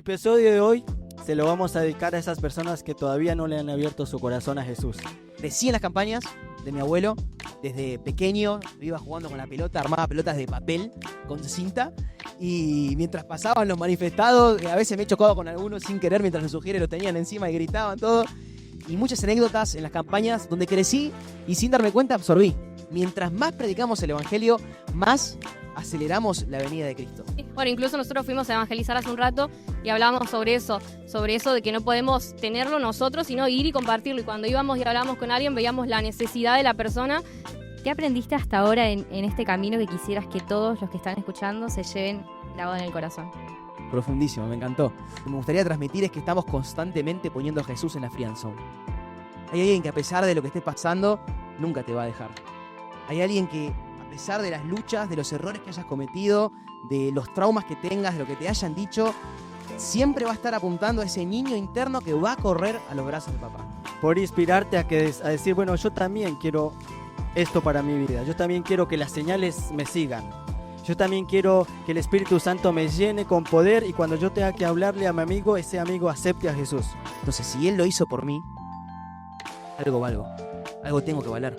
episodio de hoy se lo vamos a dedicar a esas personas que todavía no le han abierto su corazón a Jesús. Crecí en las campañas de mi abuelo. Desde pequeño iba jugando con la pelota, armaba pelotas de papel con cinta. Y mientras pasaban los manifestados, a veces me he chocado con algunos sin querer mientras los sugieres lo tenían encima y gritaban todo. Y muchas anécdotas en las campañas donde crecí y sin darme cuenta absorbí. Mientras más predicamos el evangelio, más aceleramos la venida de Cristo. Bueno, incluso nosotros fuimos a evangelizar hace un rato y hablábamos sobre eso de que no podemos tenerlo nosotros, sino ir y compartirlo. Y cuando íbamos y hablábamos con alguien, veíamos la necesidad de la persona. ¿Qué aprendiste hasta ahora en este camino que quisieras que todos los que están escuchando se lleven grabado en el corazón? Profundísimo, me encantó. Lo que me gustaría transmitir es que estamos constantemente poniendo a Jesús en la friendzone. Hay alguien que a pesar de lo que esté pasando, nunca te va a dejar. Hay alguien que a pesar de las luchas, de los errores que hayas cometido, de los traumas que tengas, de lo que te hayan dicho, siempre va a estar apuntando a ese niño interno que va a correr a los brazos de papá. Por inspirarte a decir, bueno, yo también quiero esto para mi vida. Yo también quiero que las señales me sigan. Yo también quiero que el Espíritu Santo me llene con poder y cuando yo tenga que hablarle a mi amigo, ese amigo acepte a Jesús. Entonces, si Él lo hizo por mí, algo valgo. Algo tengo que valer.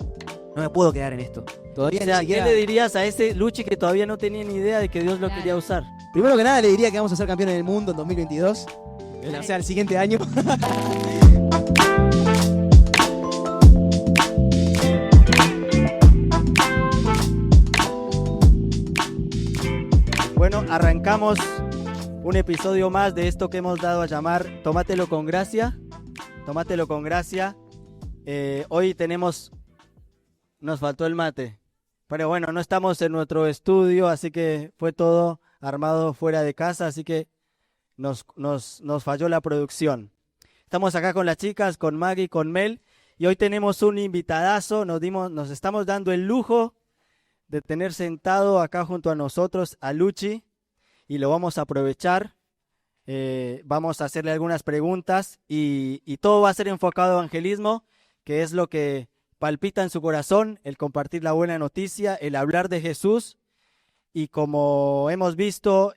No me puedo quedar en esto. Todavía ni ¿Qué siquiera... le dirías a ese Luchi que todavía no tenía ni idea de que Dios lo quería usar? Primero que nada le diría que vamos a ser campeones del mundo en 2022. O sea, el siguiente año. Bueno, arrancamos un episodio más de esto que hemos dado a llamar Tómatelo con gracia. Tómatelo con gracia. Hoy nos faltó el mate. Pero bueno, no estamos en nuestro estudio, así que fue todo armado fuera de casa, así que nos falló la producción. Estamos acá con las chicas, con Maggie, con Mel, y hoy tenemos un invitadazo. Nos estamos dando el lujo de tener sentado acá junto a nosotros a Luchi, y lo vamos a aprovechar. Vamos a hacerle algunas preguntas, y todo va a ser enfocado a evangelismo, que es lo que palpita en su corazón, el compartir la buena noticia, el hablar de Jesús. Y como hemos visto,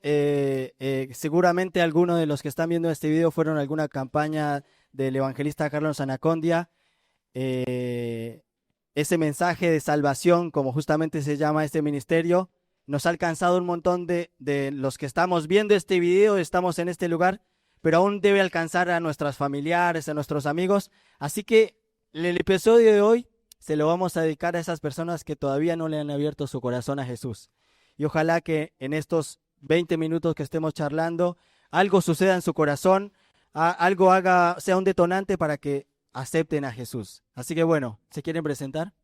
seguramente algunos de los que están viendo este video fueron a alguna campaña del evangelista Carlos Anacondia. Ese mensaje de salvación, como justamente se llama este ministerio, nos ha alcanzado un montón de los que estamos viendo este video, estamos en este lugar, pero aún debe alcanzar a nuestros familiares, a nuestros amigos. Así que el episodio de hoy se lo vamos a dedicar a esas personas que todavía no le han abierto su corazón a Jesús. Y ojalá que en estos 20 minutos que estemos charlando, algo suceda en su corazón, algo sea un detonante para que acepten a Jesús. Así que bueno, ¿se quieren presentar?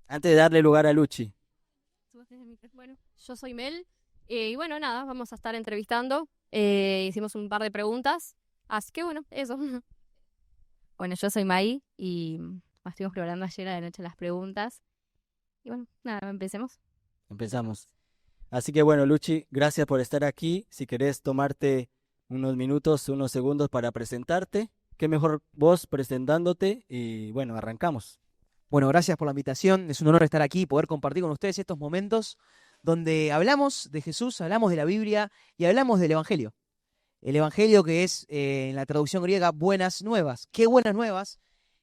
Antes de darle lugar a Luchi. Bueno, yo soy Mel y bueno, nada, vamos a estar entrevistando. Hicimos un par de preguntas, así que bueno, eso. Bueno, yo soy Mai y estuvimos preparando ayer a la noche las preguntas. Y bueno, nada, empecemos. Empezamos. Así que bueno, Luchi, gracias por estar aquí. Si querés tomarte unos minutos, unos segundos para presentarte. Qué mejor vos presentándote y bueno, arrancamos. Bueno, gracias por la invitación. Es un honor estar aquí y poder compartir con ustedes estos momentos donde hablamos de Jesús, hablamos de la Biblia y hablamos del Evangelio. El Evangelio que es, en la traducción griega, buenas nuevas. ¿Qué buenas nuevas?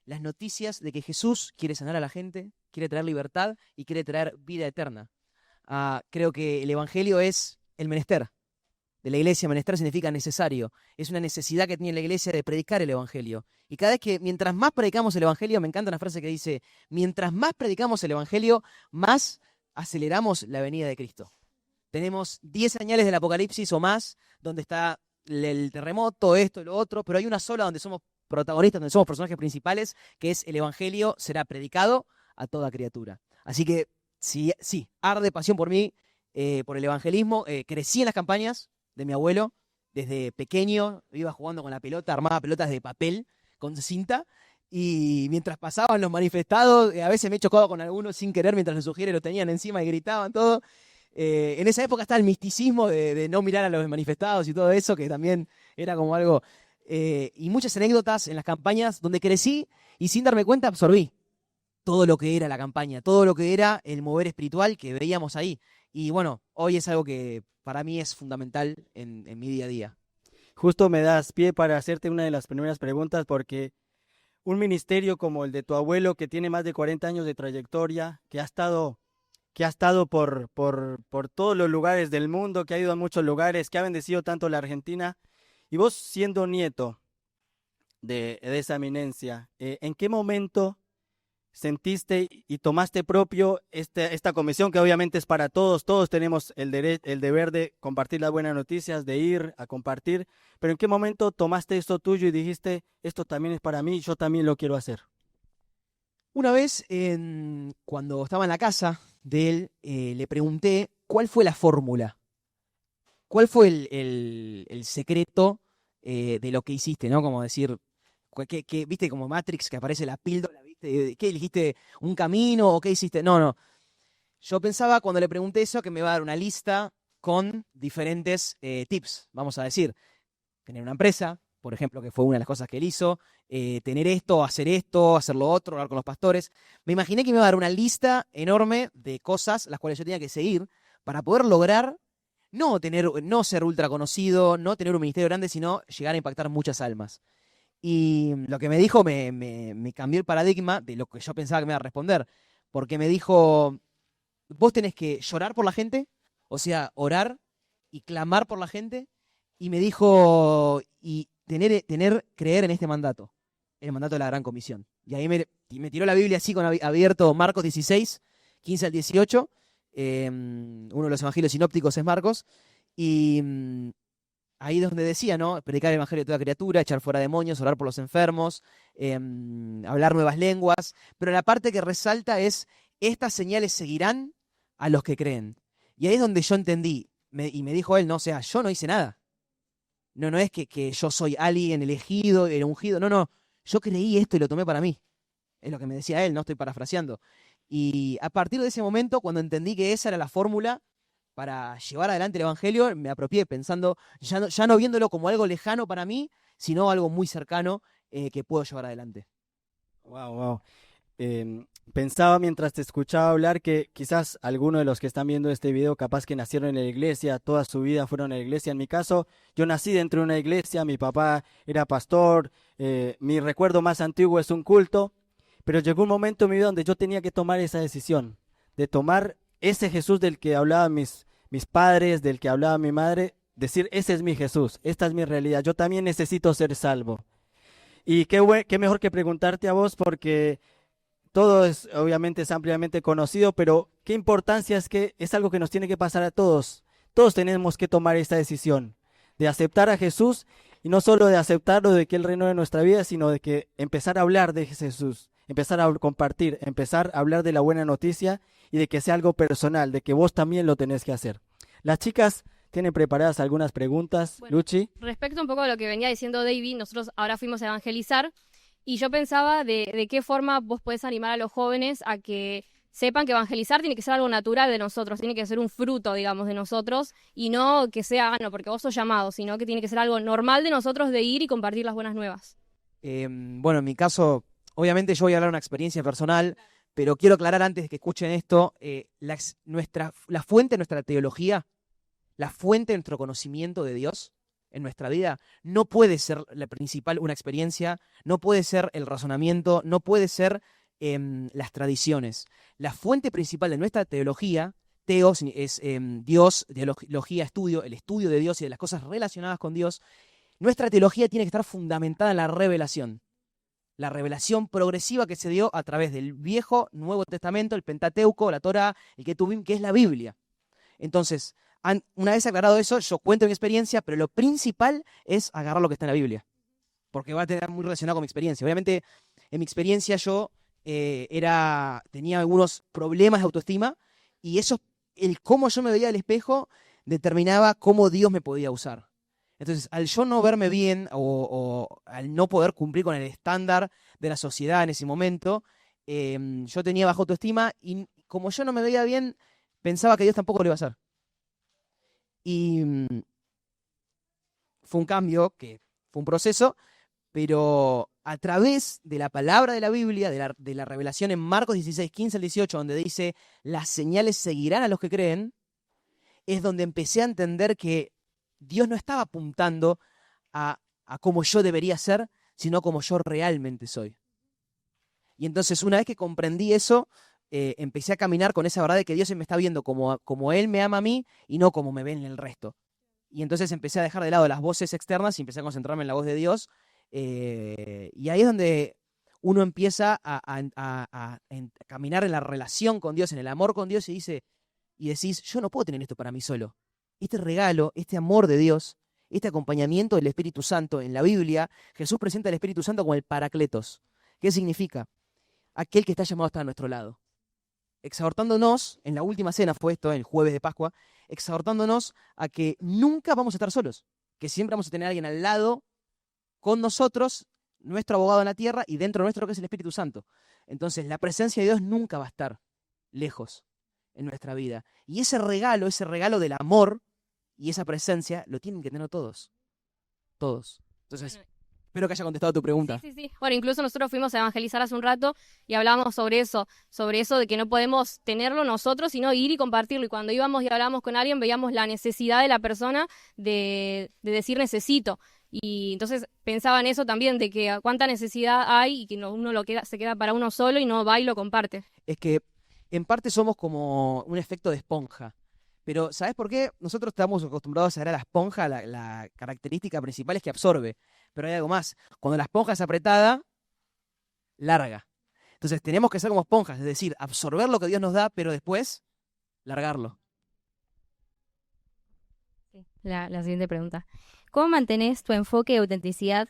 Las noticias de que Jesús quiere sanar a la gente, quiere traer libertad y quiere traer vida eterna. Creo que el Evangelio es el menester de la iglesia. Menester significa necesario. Es una necesidad que tiene la iglesia de predicar el Evangelio. Y cada vez que, mientras más predicamos el Evangelio, me encanta una frase que dice, mientras más predicamos el Evangelio, más aceleramos la venida de Cristo. Tenemos 10 señales del Apocalipsis o más, donde está el terremoto, esto, lo otro, pero hay una sola donde somos protagonistas, donde somos personajes principales, que es el Evangelio será predicado a toda criatura. Así que sí, arde pasión por mí, por el evangelismo. Crecí en las campañas de mi abuelo. Desde pequeño iba jugando con la pelota, armaba pelotas de papel con cinta. Y mientras pasaban los manifestados, a veces me he chocado con algunos sin querer mientras los sugieres lo tenían encima y gritaban todo. En esa época estaba el misticismo de no mirar a los manifestados y todo eso, que también era como algo... y muchas anécdotas en las campañas donde crecí y sin darme cuenta absorbí todo lo que era la campaña, todo lo que era el mover espiritual que veíamos ahí. Y bueno, hoy es algo que para mí es fundamental en mi día a día. Justo me das pie para hacerte una de las primeras preguntas porque un ministerio como el de tu abuelo, que tiene más de 40 años de trayectoria, que ha estado por todos los lugares del mundo, que ha ido a muchos lugares, que ha bendecido tanto la Argentina, y vos siendo nieto de esa eminencia, ¿en qué momento sentiste y tomaste propio esta comisión que obviamente es para todos? Todos tenemos el deber de compartir las buenas noticias, de ir a compartir, pero ¿en qué momento tomaste esto tuyo y dijiste, esto también es para mí, yo también lo quiero hacer? Una vez, cuando estaba en la casa de él, le pregunté cuál fue la fórmula, cuál fue el secreto de lo que hiciste, ¿no? Como decir, viste, como Matrix, que aparece la píldora, ¿viste? ¿Qué elegiste? ¿Un camino o qué hiciste? No. Yo pensaba cuando le pregunté eso que me iba a dar una lista con diferentes tips, vamos a decir. Tener una empresa, por ejemplo, que fue una de las cosas que él hizo, tener esto, hacer lo otro, hablar con los pastores. Me imaginé que me iba a dar una lista enorme de cosas las cuales yo tenía que seguir para poder lograr no ser ultra conocido, no tener un ministerio grande, sino llegar a impactar muchas almas. Y lo que me dijo me cambió el paradigma de lo que yo pensaba que me iba a responder, porque me dijo, vos tenés que llorar por la gente, o sea, orar y clamar por la gente, y me dijo, y creer en este mandato, el mandato de la Gran Comisión. Y ahí me tiró la Biblia así con abierto Marcos 16, 15 al 18, uno de los evangelios sinópticos es Marcos, y ahí es donde decía, ¿no? Predicar el evangelio a toda criatura, echar fuera demonios, orar por los enfermos, hablar nuevas lenguas, pero la parte que resalta es, estas señales seguirán a los que creen. Y ahí es donde yo entendí, y me dijo él, no, o sea, yo no hice nada. No es que yo soy alguien elegido, el ungido. No. Yo creí esto y lo tomé para mí. Es lo que me decía él, no estoy parafraseando. Y a partir de ese momento, cuando entendí que esa era la fórmula para llevar adelante el evangelio, me apropié pensando, ya no viéndolo como algo lejano para mí, sino algo muy cercano que puedo llevar adelante. Wow. Pensaba mientras te escuchaba hablar que quizás algunos de los que están viendo este video capaz que nacieron en la iglesia, toda su vida fueron en la iglesia. En mi caso, yo nací dentro de una iglesia, mi papá era pastor, mi recuerdo más antiguo es un culto, pero llegó un momento en mi vida donde yo tenía que tomar esa decisión, de tomar ese Jesús del que hablaban mis padres, del que hablaba mi madre, decir, ese es mi Jesús, esta es mi realidad, yo también necesito ser salvo. Y qué mejor que preguntarte a vos, porque todo obviamente es ampliamente conocido, pero qué importancia es que es algo que nos tiene que pasar a todos. Todos tenemos que tomar esta decisión de aceptar a Jesús, y no solo de aceptarlo, de que Él reinó en nuestra vida, sino de que empezar a hablar de Jesús, empezar a compartir, empezar a hablar de la buena noticia y de que sea algo personal, de que vos también lo tenés que hacer. Las chicas tienen preparadas algunas preguntas. Bueno, Luchi. Respecto un poco a lo que venía diciendo David, nosotros ahora fuimos a evangelizar y yo pensaba de qué forma vos podés animar a los jóvenes a que sepan que evangelizar tiene que ser algo natural de nosotros, tiene que ser un fruto, digamos, de nosotros y no que sea, no, porque vos sos llamado, sino que tiene que ser algo normal de nosotros de ir y compartir las buenas nuevas. Bueno, en mi caso, obviamente yo voy a hablar de una experiencia personal, pero quiero aclarar antes de que escuchen esto, la fuente de nuestra teología, la fuente de nuestro conocimiento de Dios en nuestra vida, no puede ser la principal una experiencia, no puede ser el razonamiento, no puede ser las tradiciones. La fuente principal de nuestra teología, teos, es Dios, teología, estudio, el estudio de Dios y de las cosas relacionadas con Dios. Nuestra teología tiene que estar fundamentada en la revelación progresiva que se dio a través del Viejo, Nuevo Testamento, el Pentateuco, la Torá, el Ketuvim, que es la Biblia. Entonces, una vez aclarado eso, yo cuento mi experiencia, pero lo principal es agarrar lo que está en la Biblia, porque va a tener muy relacionado con mi experiencia. Obviamente, en mi experiencia yo tenía algunos problemas de autoestima, y eso, el cómo yo me veía al espejo, determinaba cómo Dios me podía usar. Entonces, al yo no verme bien o al no poder cumplir con el estándar de la sociedad en ese momento, yo tenía baja autoestima y como yo no me veía bien, pensaba que Dios tampoco lo iba a hacer. Y fue un cambio, que fue un proceso, pero a través de la palabra de la Biblia, de la revelación en Marcos 16, 15 al 18, donde dice, las señales seguirán a los que creen, es donde empecé a entender que Dios no estaba apuntando a cómo yo debería ser, sino como yo realmente soy. Y entonces una vez que comprendí eso, empecé a caminar con esa verdad de que Dios me está viendo como Él me ama a mí y no como me ven el resto. Y entonces empecé a dejar de lado las voces externas y empecé a concentrarme en la voz de Dios. Y ahí es donde uno empieza a caminar en la relación con Dios, en el amor con Dios, y decís, yo no puedo tener esto para mí solo. Este regalo, este amor de Dios, este acompañamiento del Espíritu Santo en la Biblia, Jesús presenta al Espíritu Santo como el Paracletos. ¿Qué significa? Aquel que está llamado a estar a nuestro lado. Exhortándonos, en la última cena fue esto, el jueves de Pascua, exhortándonos a que nunca vamos a estar solos, que siempre vamos a tener a alguien al lado con nosotros, nuestro abogado en la tierra y dentro nuestro que es el Espíritu Santo. Entonces la presencia de Dios nunca va a estar lejos en nuestra vida. Y ese regalo del amor y esa presencia lo tienen que tener todos. Todos. Entonces, Bueno, espero que haya contestado tu pregunta. sí, sí, sí. Bueno, incluso nosotros fuimos a evangelizar hace un rato y hablábamos sobre eso de que no podemos tenerlo nosotros, sino ir y compartirlo. Y cuando íbamos y hablábamos con alguien, veíamos la necesidad de la persona de decir necesito. Y entonces pensaba en eso también, de que cuánta necesidad hay y que se queda para uno solo y no va y lo comparte. Es que en parte somos como un efecto de esponja. Pero ¿sabes por qué? Nosotros estamos acostumbrados a ver a la esponja, la característica principal es que absorbe. Pero hay algo más. Cuando la esponja es apretada, larga. Entonces tenemos que ser como esponjas, es decir, absorber lo que Dios nos da, pero después largarlo. Sí. La siguiente pregunta. ¿Cómo mantenés tu enfoque y autenticidad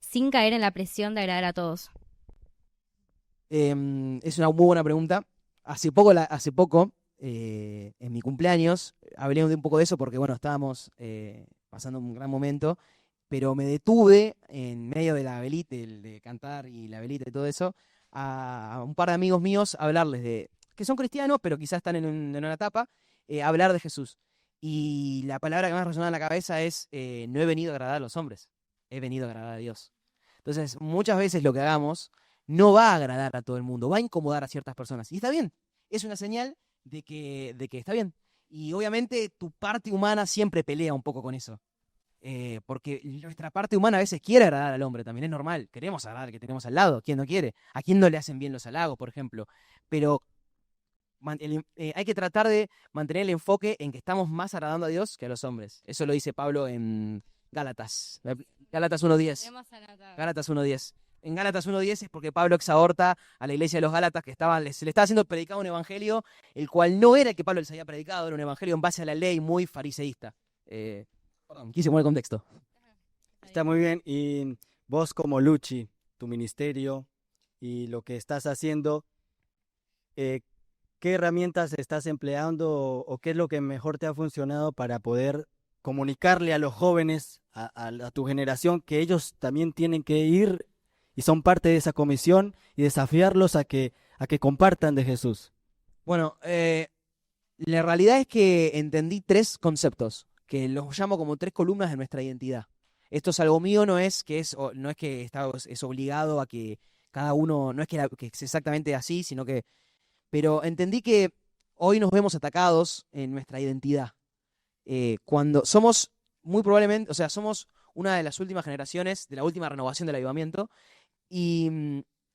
sin caer en la presión de agradar a todos? Es una muy buena pregunta. Hace poco en mi cumpleaños, hablé un poco de eso porque, bueno, estábamos pasando un gran momento, pero me detuve en medio de la velita, de cantar y la velita y todo eso, a un par de amigos míos a hablarles que son cristianos, pero quizás están en una etapa, hablar de Jesús. Y la palabra que más resonaba en la cabeza es, no he venido a agradar a los hombres, he venido a agradar a Dios. Entonces, muchas veces lo que hagamos no va a agradar a todo el mundo, va a incomodar a ciertas personas. Y está bien, es una señal de que está bien. Y obviamente tu parte humana siempre pelea un poco con eso. Porque nuestra parte humana a veces quiere agradar al hombre, también es normal. Queremos agradar al que tenemos al lado, ¿quién no quiere? ¿A quién no le hacen bien los halagos, por ejemplo? Pero hay que tratar de mantener el enfoque en que estamos más agradando a Dios que a los hombres. Eso lo dice Pablo en Gálatas. Gálatas 1:10. Gálatas 1:10. En Gálatas 1:10 es porque Pablo exhorta a la iglesia de los Gálatas que se le estaba haciendo predicado un evangelio, el cual no era el que Pablo les había predicado, era un evangelio en base a la ley muy fariseísta. Perdón, quise poner contexto. Está muy bien. Y vos como Luchi, tu ministerio y lo que estás haciendo, ¿qué herramientas estás empleando o qué es lo que mejor te ha funcionado para poder comunicarle a los jóvenes, a tu generación, que ellos también tienen que ir y son parte de esa comisión y desafiarlos a que compartan de Jesús? Bueno, la realidad es que entendí 3 conceptos, que los llamo como 3 columnas de nuestra identidad. Esto es algo mío, no es que es obligado a que cada uno, no es que es exactamente así, sino que... Pero entendí que hoy nos vemos atacados en nuestra identidad. Cuando somos, muy probablemente, o sea, somos una de las últimas generaciones, de la última renovación del avivamiento, y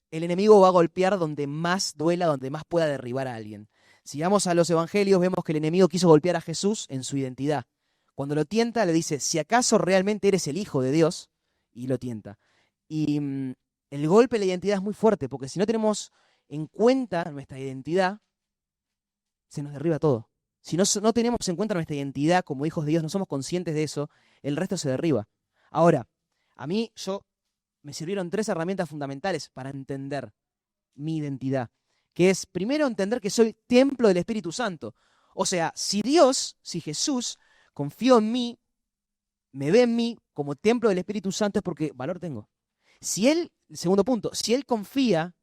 el enemigo va a golpear donde más duela, donde más pueda derribar a alguien. Si vamos a los evangelios, vemos que el enemigo quiso golpear a Jesús en su identidad. Cuando lo tienta, le dice, si acaso realmente eres el Hijo de Dios, y lo tienta. Y el golpe de la identidad es muy fuerte, porque si no tenemos en cuenta nuestra identidad, se nos derriba todo. Si no tenemos en cuenta nuestra identidad como hijos de Dios, no somos conscientes de eso, el resto se derriba. Ahora, me sirvieron 3 herramientas fundamentales para entender mi identidad, que es, primero, entender que soy templo del Espíritu Santo. O sea, si Jesús confió en mí, me ve en mí como templo del Espíritu Santo, es porque valor tengo. Segundo punto, si Él confía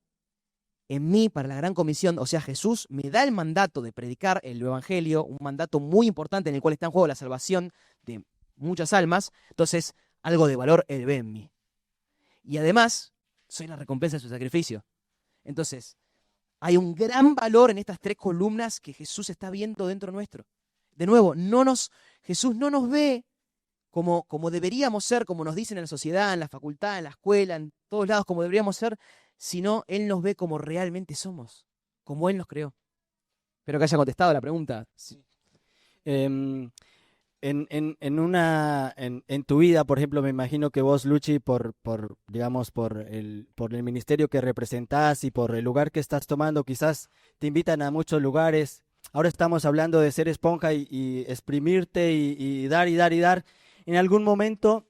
en mí para la gran comisión, o sea, Jesús me da el mandato de predicar el evangelio, un mandato muy importante en el cual está en juego la salvación de muchas almas, entonces algo de valor Él ve en mí. Y además, soy la recompensa de su sacrificio. Entonces, hay un gran valor en estas 3 columnas que Jesús está viendo dentro nuestro. De nuevo, Jesús no nos ve como deberíamos ser, como nos dicen en la sociedad, en la facultad, en la escuela, en todos lados, como deberíamos ser, sino Él nos ve como realmente somos, como Él nos creó. Espero que haya contestado la pregunta. Sí. Em, en tu vida, por ejemplo, me imagino que vos, Luchi, digamos, por el ministerio que representás y por el lugar que estás tomando, quizás te invitan a muchos lugares. Ahora estamos hablando de ser esponja y exprimirte y dar y dar y dar. En algún momento,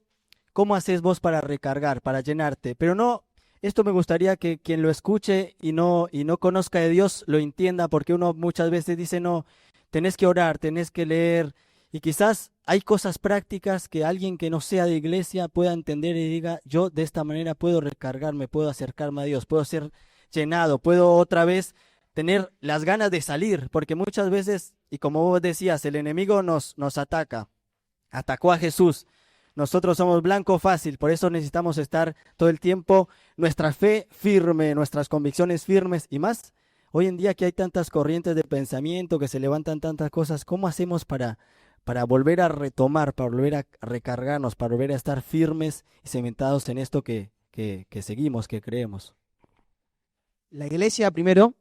¿cómo haces vos para recargar, para llenarte? Pero no, esto me gustaría que quien lo escuche y no conozca de Dios lo entienda, porque uno muchas veces dice, no, tenés que orar, tenés que leer. Y quizás hay cosas prácticas que alguien que no sea de iglesia pueda entender y diga, yo de esta manera puedo recargarme, puedo acercarme a Dios, puedo ser llenado, puedo otra vez tener las ganas de salir, porque muchas veces, y como vos decías, el enemigo nos ataca, atacó a Jesús. Nosotros somos blanco fácil, por eso necesitamos estar todo el tiempo, nuestra fe firme, nuestras convicciones firmes y más. Hoy en día que hay tantas corrientes de pensamiento, que se levantan tantas cosas, ¿cómo hacemos para volver a retomar, para volver a recargarnos, para volver a estar firmes y cimentados en esto que seguimos, que creemos? La iglesia, primero,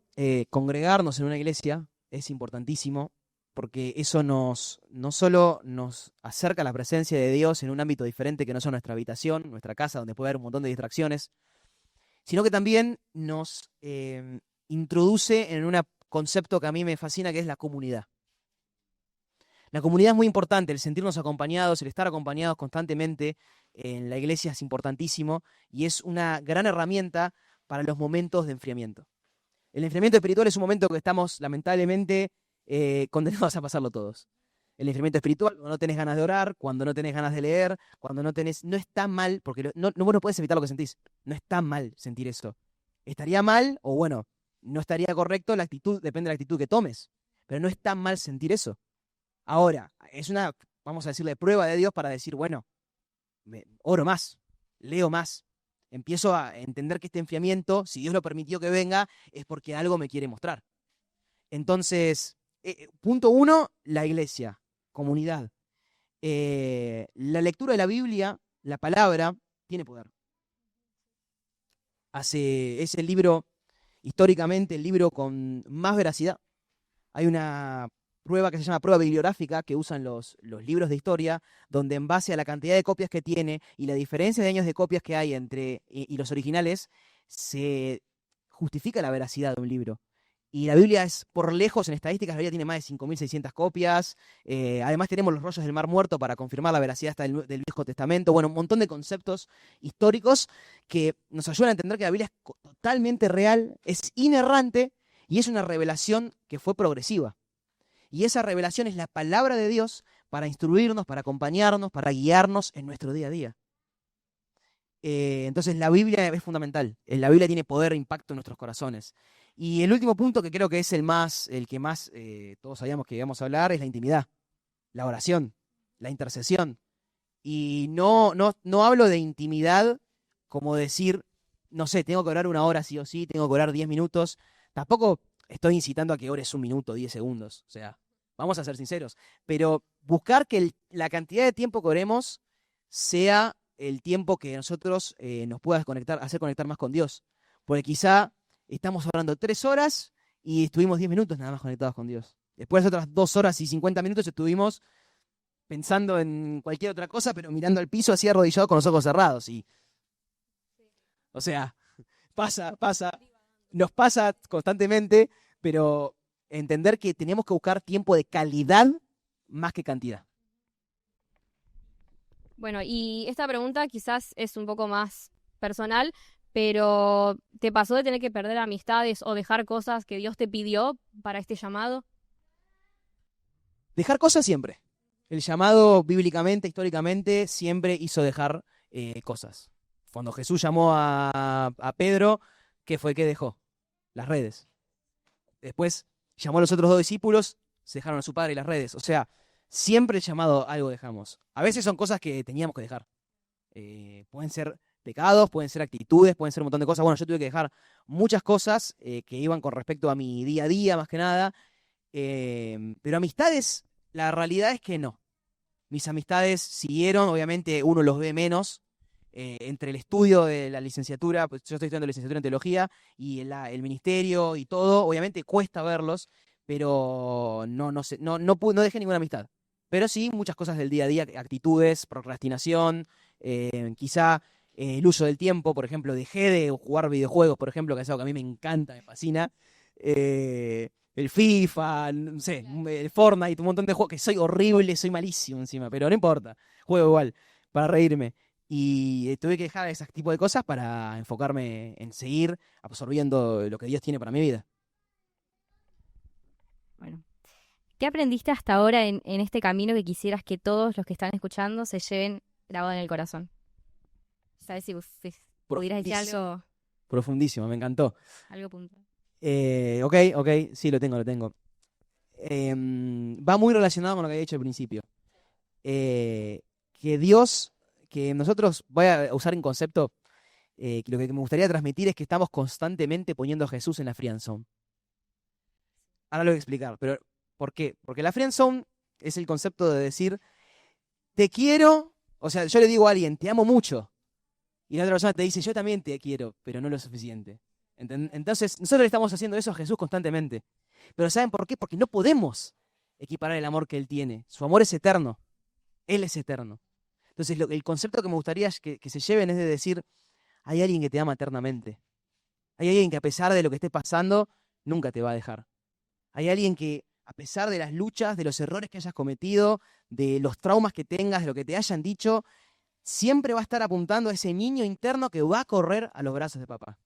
congregarnos en una iglesia es importantísimo porque eso no solo nos acerca a la presencia de Dios en un ámbito diferente que no sea nuestra habitación, nuestra casa, donde puede haber un montón de distracciones, sino que también nos introduce en un concepto que a mí me fascina, que es la comunidad. La comunidad es muy importante, el sentirnos acompañados, el estar acompañados constantemente en la iglesia es importantísimo y es una gran herramienta para los momentos de enfriamiento. El enfriamiento espiritual es un momento que estamos lamentablemente condenados a pasarlo todos. El enfriamiento espiritual, cuando no tenés ganas de orar, cuando no tenés ganas de leer, cuando no está mal, porque vos no podés evitar lo que sentís, no está mal sentir eso. Estaría mal, o bueno, no estaría correcto, la actitud, depende de la actitud que tomes, pero no está mal sentir eso. Ahora, es una, vamos a decirle, prueba de Dios para decir, bueno, oro más, leo más, empiezo a entender que este enfriamiento, si Dios lo permitió que venga, es porque algo me quiere mostrar. Entonces, punto 1, la iglesia, comunidad. La lectura de la Biblia, la palabra, tiene poder. Es el libro, históricamente, el libro con más veracidad. Hay una prueba que se llama prueba bibliográfica que usan los libros de historia, donde en base a la cantidad de copias que tiene y la diferencia de años de copias que hay entre y los originales, se justifica la veracidad de un libro. Y la Biblia es, por lejos, en estadísticas, la Biblia tiene más de 5.600 copias. Además tenemos los rollos del Mar Muerto para confirmar la veracidad hasta del Viejo Testamento. Bueno, un montón de conceptos históricos que nos ayudan a entender que la Biblia es totalmente real, es inerrante y es una revelación que fue progresiva. Y esa revelación es la palabra de Dios para instruirnos, para acompañarnos, para guiarnos en nuestro día a día. Entonces la Biblia es fundamental. La Biblia tiene poder e impacto en nuestros corazones. Y el último punto que creo que es el que más todos sabíamos que íbamos a hablar es la intimidad, la oración, la intercesión. Y no hablo de intimidad como decir, no sé, tengo que orar 1 hora sí o sí, tengo que orar 10 minutos. Tampoco estoy incitando a que ores 1 minuto, 10 segundos. O sea, vamos a ser sinceros. Pero buscar que la cantidad de tiempo que oremos sea el tiempo que nosotros nos pueda hacer conectar más con Dios. Porque quizá estamos orando 3 horas y estuvimos 10 minutos nada más conectados con Dios. Después otras 2 horas y 50 minutos estuvimos pensando en cualquier otra cosa, pero mirando al piso así arrodillado con los ojos cerrados. O sea, nos pasa constantemente, pero entender que tenemos que buscar tiempo de calidad más que cantidad. Bueno, y esta pregunta quizás es un poco más personal, pero ¿te pasó de tener que perder amistades o dejar cosas que Dios te pidió para este llamado? Dejar cosas siempre. El llamado bíblicamente, históricamente, siempre hizo dejar cosas. Cuando Jesús llamó a Pedro, ¿qué fue? ¿Qué dejó? Las redes. Después llamó a los otros 2 discípulos, se dejaron a su padre y las redes. O sea, siempre el llamado algo dejamos. A veces son cosas que teníamos que dejar. Pueden ser pecados, pueden ser actitudes, pueden ser un montón de cosas. Bueno, yo tuve que dejar muchas cosas que iban con respecto a mi día a día, más que nada. Pero amistades, la realidad es que no. Mis amistades siguieron, obviamente uno los ve menos, entre el estudio de la licenciatura, pues yo estoy estudiando licenciatura en teología, y el ministerio y todo, obviamente cuesta verlos, pero no dejé ninguna amistad. Pero sí muchas cosas del día a día, actitudes, procrastinación, quizá el uso del tiempo, por ejemplo, dejé de jugar videojuegos, por ejemplo, que es algo que a mí me encanta, me fascina. El FIFA, no sé, el Fortnite, un montón de juegos que soy horrible, soy malísimo encima, pero no importa, juego igual, para reírme. Y tuve que dejar ese tipo de cosas para enfocarme en seguir absorbiendo lo que Dios tiene para mi vida. Bueno, ¿qué aprendiste hasta ahora en este camino que quisieras que todos los que están escuchando se lleven grabado en el corazón? ¿Sabes si pudieras decir algo, Profundísimo, me encantó. algo puntual? Ok, sí, lo tengo. Va muy relacionado con lo que había dicho al principio. Que Dios, que nosotros, voy a usar un concepto, que lo que me gustaría transmitir es que estamos constantemente poniendo a Jesús en la friend zone. Ahora lo voy a explicar, pero ¿por qué? Porque la friend zone es el concepto de decir, te quiero, o sea, yo le digo a alguien, te amo mucho, y la otra persona te dice, yo también te quiero, pero no lo suficiente. Entonces, nosotros le estamos haciendo eso a Jesús constantemente. Pero ¿saben por qué? Porque no podemos equiparar el amor que Él tiene. Su amor es eterno. Él es eterno. Entonces, el concepto que me gustaría que se lleven es de decir, hay alguien que te ama eternamente. Hay alguien que a pesar de lo que esté pasando, nunca te va a dejar. Hay alguien que, a pesar de las luchas, de los errores que hayas cometido, de los traumas que tengas, de lo que te hayan dicho, siempre va a estar apuntando a ese niño interno que va a correr a los brazos de papá.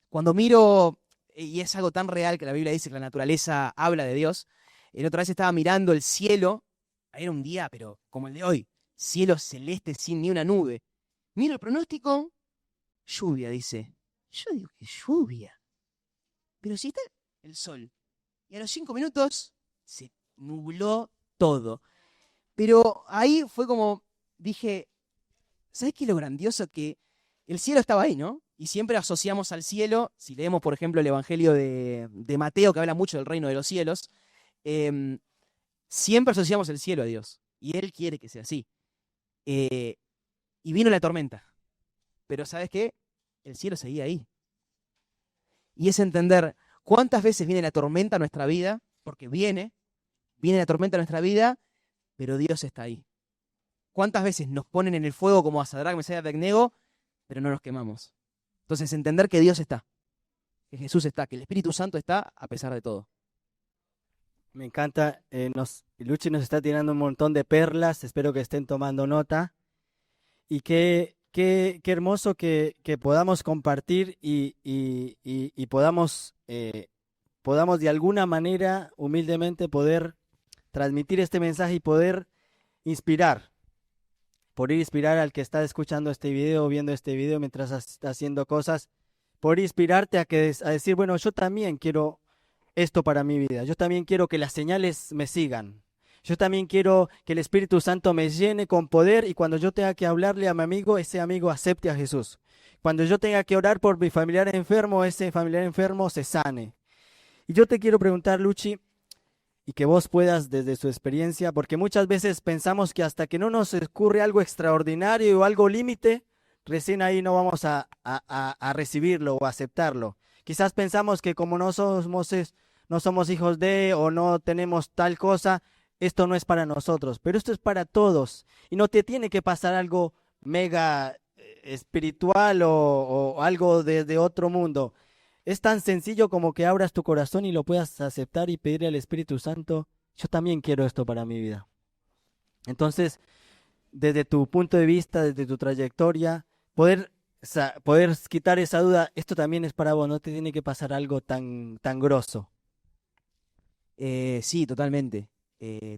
Cuando miro, y es algo tan real que la Biblia dice que la naturaleza habla de Dios, la otra vez estaba mirando el cielo, era un día, pero como el de hoy, cielo celeste sin ni una nube. Miro el pronóstico, lluvia, dice. Yo digo, ¿qué lluvia? Pero si está el sol. Y a los 5 minutos se nubló todo. Pero ahí fue como, dije, ¿sabes qué es lo grandioso? Que el cielo estaba ahí, ¿no? Y siempre asociamos al cielo, si leemos, por ejemplo, el Evangelio de Mateo, que habla mucho del reino de los cielos, siempre asociamos el cielo a Dios. Y Él quiere que sea así. Y vino la tormenta. Pero ¿sabes qué? El cielo seguía ahí. Y es entender cuántas veces viene la tormenta a nuestra vida, porque viene la tormenta a nuestra vida, pero Dios está ahí. ¿Cuántas veces nos ponen en el fuego como a Sadrach, Mesach y Abednego, pero no nos quemamos? Entonces, entender que Dios está, que Jesús está, que el Espíritu Santo está a pesar de todo. Me encanta, Luchi nos está tirando un montón de perlas, espero que estén tomando nota. Y qué hermoso que podamos compartir y podamos de alguna manera, humildemente, poder transmitir este mensaje y poder inspirar al que está escuchando este video, viendo este video mientras está haciendo cosas, poder inspirarte a decir, bueno, yo también quiero esto para mi vida, yo también quiero que las señales me sigan, yo también quiero que el Espíritu Santo me llene con poder y cuando yo tenga que hablarle a mi amigo, ese amigo acepte a Jesús. Cuando yo tenga que orar por mi familiar enfermo, ese familiar enfermo se sane. Y yo te quiero preguntar, Luchi, y que vos puedas desde su experiencia, porque muchas veces pensamos que hasta que no nos ocurre algo extraordinario o algo límite, recién ahí no vamos a recibirlo o aceptarlo. Quizás pensamos que como no somos hijos de o no tenemos tal cosa, esto no es para nosotros, pero esto es para todos. Y no te tiene que pasar algo mega espiritual o algo de otro mundo. Es tan sencillo como que abras tu corazón y lo puedas aceptar y pedirle al Espíritu Santo, yo también quiero esto para mi vida. Entonces, desde tu punto de vista, desde tu trayectoria, poder quitar esa duda, esto también es para vos, no te tiene que pasar algo tan grosso. Sí, totalmente.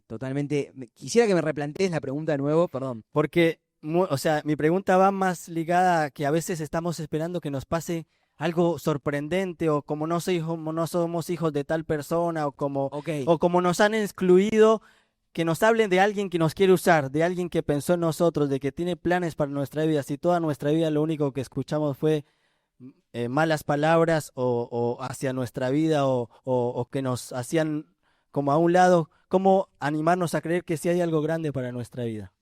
Totalmente. Quisiera que me replantees la pregunta de nuevo, perdón. Porque, mi pregunta va más ligada a que a veces estamos esperando que nos pase algo sorprendente o como no somos hijos de tal persona o como nos han excluido, que nos hablen de alguien que nos quiere usar, de alguien que pensó en nosotros, de que tiene planes para nuestra vida. Si toda nuestra vida lo único que escuchamos fue malas palabras o hacia nuestra vida o que nos hacían como a un lado, cómo animarnos a creer que sí hay algo grande para nuestra vida.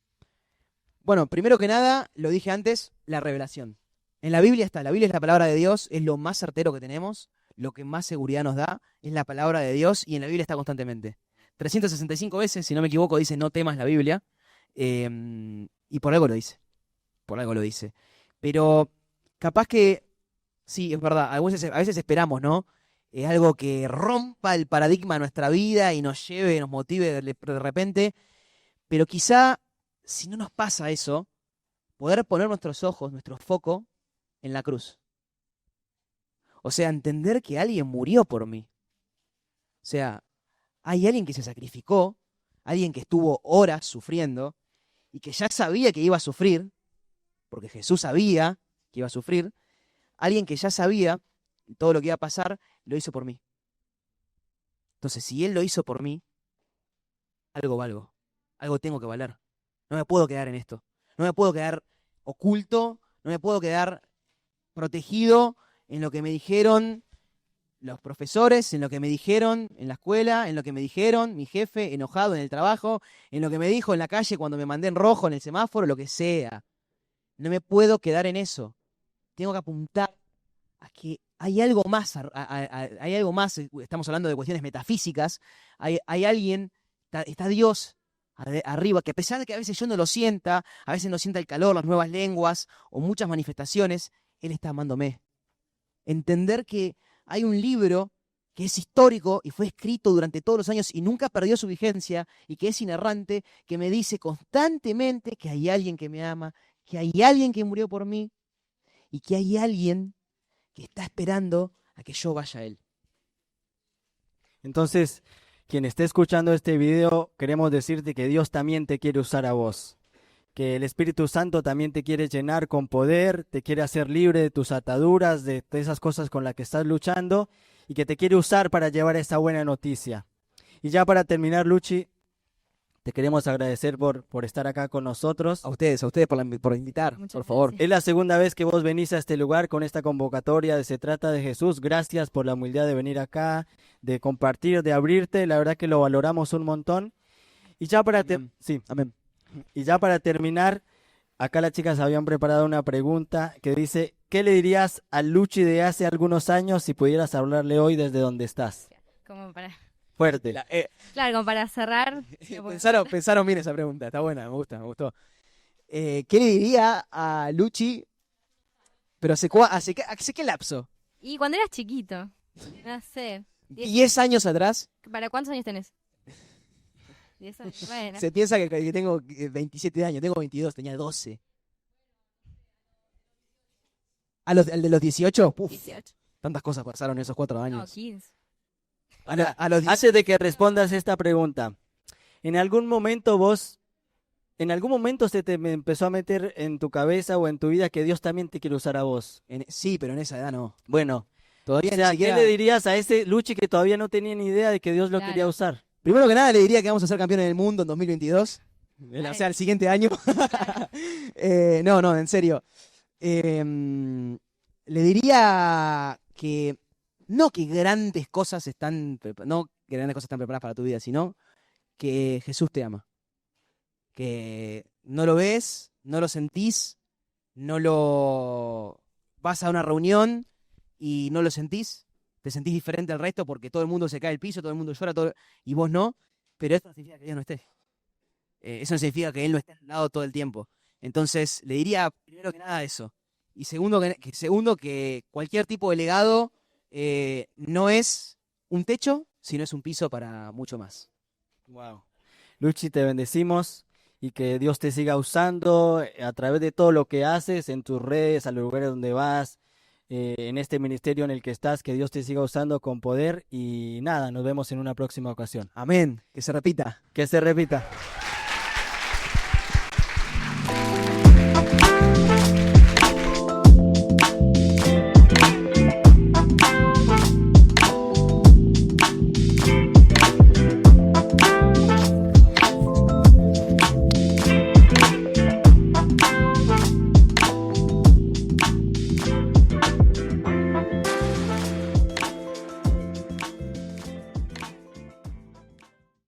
Bueno, primero que nada, lo dije antes, la revelación. En la Biblia está, la Biblia es la palabra de Dios, es lo más certero que tenemos, lo que más seguridad nos da, es la palabra de Dios y en la Biblia está constantemente. 365 veces, si no me equivoco, dice no temas la Biblia, y por algo lo dice, por algo lo dice. Pero capaz que, sí, es verdad, a veces esperamos, ¿no? Algo que rompa el paradigma de nuestra vida y nos lleve, nos motive de repente, pero quizá, si no nos pasa eso, poder poner nuestros ojos, nuestro foco en la cruz. O sea, entender que alguien murió por mí. O sea, hay alguien que se sacrificó, alguien que estuvo horas sufriendo y que ya sabía que iba a sufrir, porque Jesús sabía que iba a sufrir, alguien que ya sabía todo lo que iba a pasar, lo hizo por mí. Entonces, si Él lo hizo por mí, algo valgo, algo tengo que valer. No me puedo quedar en esto, no me puedo quedar oculto, no me puedo quedar protegido en lo que me dijeron los profesores, en lo que me dijeron en la escuela, en lo que me dijeron mi jefe enojado en el trabajo, en lo que me dijo en la calle cuando me mandé en rojo en el semáforo, lo que sea. No me puedo quedar en eso. Tengo que apuntar a que hay algo más, hay algo más, estamos hablando de cuestiones metafísicas, hay alguien, está Dios arriba, que a pesar de que a veces yo no lo sienta, a veces no sienta el calor, las nuevas lenguas o muchas manifestaciones, Él está amándome. Entender que hay un libro que es histórico y fue escrito durante todos los años y nunca perdió su vigencia y que es inerrante, que me dice constantemente que hay alguien que me ama, que hay alguien que murió por mí y que hay alguien que está esperando a que yo vaya a Él. Entonces, quien esté escuchando este video, queremos decirte que Dios también te quiere usar a vos. Que el Espíritu Santo también te quiere llenar con poder, te quiere hacer libre de tus ataduras, de esas cosas con las que estás luchando y que te quiere usar para llevar esa buena noticia. Y ya para terminar, Luchi, te queremos agradecer por estar acá con nosotros. A ustedes por invitar, Muchas por favor. gracias. Es la segunda vez que vos venís a este lugar con esta convocatoria de Se Trata de Jesús. Gracias por la humildad de venir acá, de compartir, de abrirte. La verdad que lo valoramos un montón. Y ya para sí. Amén. Y ya para terminar, acá las chicas habían preparado una pregunta que dice, ¿qué le dirías a Luchi de hace algunos años si pudieras hablarle hoy desde donde estás? Como para, Fuerte. claro, como para cerrar. Pensaron bien esa pregunta, está buena, me gustó. ¿Qué le diría a Luchi? Pero ¿hace qué lapso? Y cuando eras chiquito, no sé. 10 años atrás. ¿Para cuántos años tenés? 10 años. Bueno, Se piensa que tengo 27 años, tengo 22, tenía 12. ¿Al de los 18? Puf, 18. tantas cosas pasaron en esos 4 No, años. 15. A los 10. Antes de que respondas esta pregunta, ¿en algún momento se te empezó a meter en tu cabeza o en tu vida que Dios también te quiere usar a vos? Sí, pero en esa edad no. Bueno, Todavía o ni sea, siquiera. ¿qué le dirías a ese Luchi que todavía no tenía ni idea de que Dios lo Claro. quería usar? Primero que nada le diría que vamos a ser campeones del mundo en 2022. O sea, el siguiente año. No, en serio. Le diría que no que grandes cosas están preparadas para tu vida, sino que Jesús te ama. Que no lo ves, no lo sentís, no lo vas a una reunión y no lo sentís. Te sentís diferente al resto porque todo el mundo se cae al piso, todo el mundo llora y vos no. Pero eso no significa que Dios no esté. Eso no significa que Él no esté al lado todo el tiempo. Entonces le diría primero que nada eso. Y segundo que cualquier tipo de legado no es un techo, sino es un piso para mucho más. Wow. Luchi, te bendecimos y que Dios te siga usando a través de todo lo que haces en tus redes, a los lugares donde vas, en este ministerio en el que estás, que Dios te siga usando con poder y nada, nos vemos en una próxima ocasión. Amén. Que se repita. Que se repita.